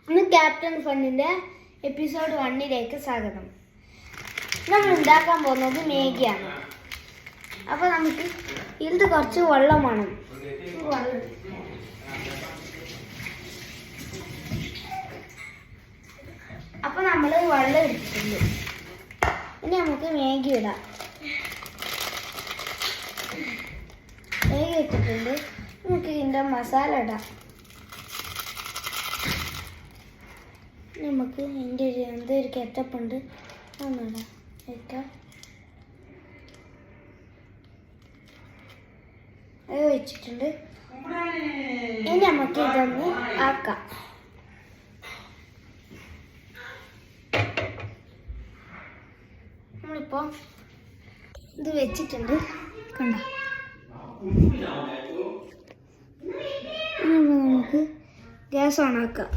ഇന്ന് captain ഫണ്ണിൻ്റെ episode 1 സ്വാഗതം. നമ്മൾ ഉണ്ടാക്കാൻ പോകുന്നത് മാഗിയാണ്. അപ്പോൾ നമുക്ക് ഇതിൽ കുറച്ച് വെള്ളം വേണം. അപ്പോൾ നമ്മൾ വെള്ളം എടുത്തിട്ടുണ്ട്. ഇനി നമുക്ക് മാഗി ഇടാം. മാഗി ഇട്ടിട്ടുണ്ട്. നമുക്ക് ഇതിൻ്റെ മസാല ഇടാം. നമുക്ക് ഇതിൻ്റെ എന്തൊരു കെറ്റപ്പുണ്ട് ഒന്നിടാം വയ്ക്കാം. അത് വെച്ചിട്ടുണ്ട്. ഇനി നമുക്ക് ഇതൊന്ന് ആക്കാം. നമ്മളിപ്പോൾ ഇത് വെച്ചിട്ടുണ്ട്, കണ്ടോ? നമുക്ക് ഗ്യാസ് ഓൺ ആക്കാം.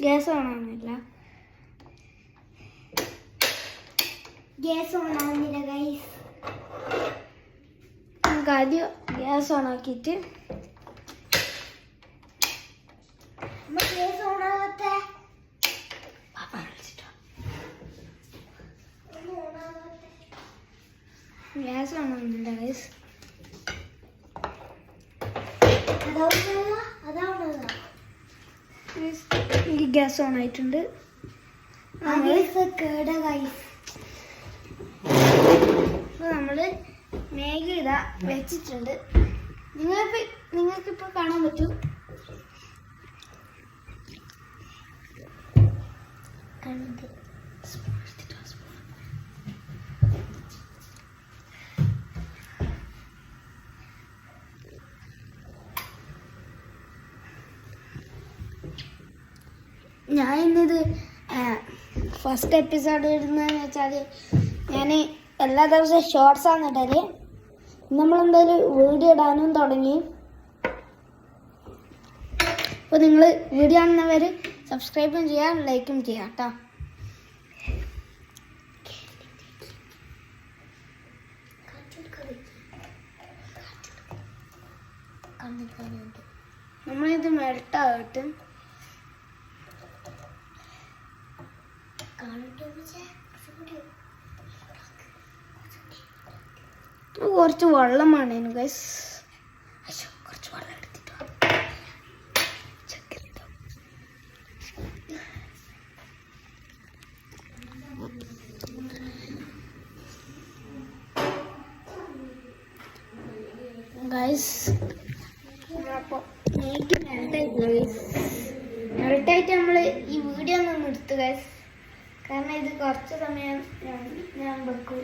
ഗ്യാസ് ഓണാവുന്നില്ല. ഗൈസ്, നമുക്ക് ആദ്യം ഗ്യാസ് ഓണാക്കിയിട്ട് ഗ്യാസ് ഓണാവുന്നില്ല ഗൈസ്. എനിക്ക് ഗ്യാസ് ഓൺ ആയിട്ടുണ്ട്. നമ്മൾ മാഗി ഇതാ വെച്ചിട്ടുണ്ട്. നിങ്ങൾക്കിപ്പോൾ കാണാൻ പറ്റും. ഞാൻ ഇന്നത് ഫസ്റ്റ് എപ്പിസോഡ് ഇടുന്നതെന്ന് വെച്ചാൽ ഞാൻ എല്ലാ ദിവസവും ഷോർട്സാണ് ഇടല്. നമ്മളെന്തായാലും വീഡിയോ ഇടാനും തുടങ്ങി. അപ്പോൾ നിങ്ങൾ വീഡിയോ കാണുന്നവർ സബ്സ്ക്രൈബും ചെയ്യാം, ലൈക്കും ചെയ്യാം കേട്ടോ. നമ്മളിത് മെൽട്ടായിട്ട് കുറച്ച് വെള്ളം വേണേനു ഗൈസ്. കുറച്ച് വെള്ളം എടുത്തിട്ടോ. ഗൈസ് അപ്പോൾ എനിക്ക് മെൽട്ടായിട്ട് നമ്മൾ ഈ വീഡിയോ ഒന്ന് നിർത്തുക ഗൈസ്. കാരണം ഇത് കുറച്ച് സമയം ഞാൻ വെക്കും.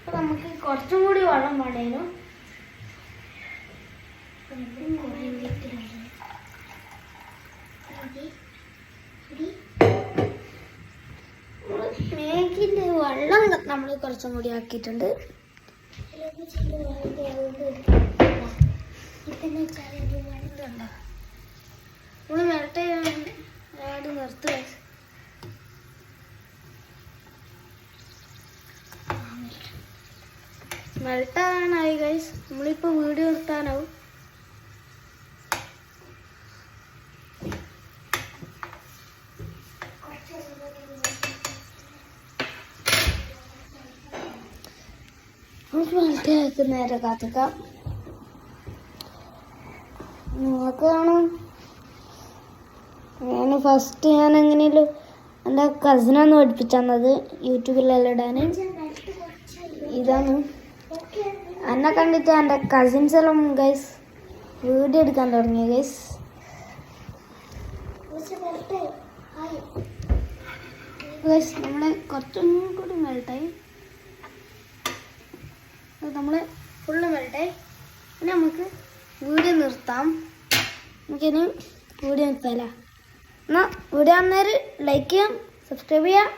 അപ്പോൾ നമുക്ക് കുറച്ചും കൂടി വെള്ളം വേണേനു. മാഗിൻ്റെ വെള്ളം നമ്മൾ കുറച്ചും കൂടി ആക്കിയിട്ടുണ്ട്. നമ്മൾ മെൽറ്റ് ചെയ്യാൻ നിർത്തുക. മെൽട്ടാനായി ഗൈസ്. നമ്മളിപ്പോൾ വീഡിയോ നിർത്താനാവും. മെൽറ്റ് നേരെ കാത്തിക്കാം. നിങ്ങൾക്ക് കാണും. ഞാൻ എങ്ങനെയല്ലോ എൻ്റെ കസിനാണ് പഠിപ്പിച്ചത് യൂട്യൂബിലെല്ലാം ഇടാൻ. ഇതാണ് എന്നെ കണ്ടിട്ട് എൻ്റെ കസിൻസ് എല്ലാം ഗൈസ് വീഡിയോ എടുക്കാൻ തുടങ്ങി ഗൈസ്. ഗൈസ് നമ്മൾ കുറച്ചും കൂടി മെൽട്ടായി. നമ്മൾ ഫുള്ള് മെൽട്ടായി. ഇനി നമുക്ക് വീഡിയോ നിർത്താം. നമുക്കിനി വീഡിയോ നിർത്താമല്ല. എന്നാൽ വീഡിയോ അന്നേരം ലൈക്ക് ചെയ്യാം, സബ്സ്ക്രൈബ് ചെയ്യാം.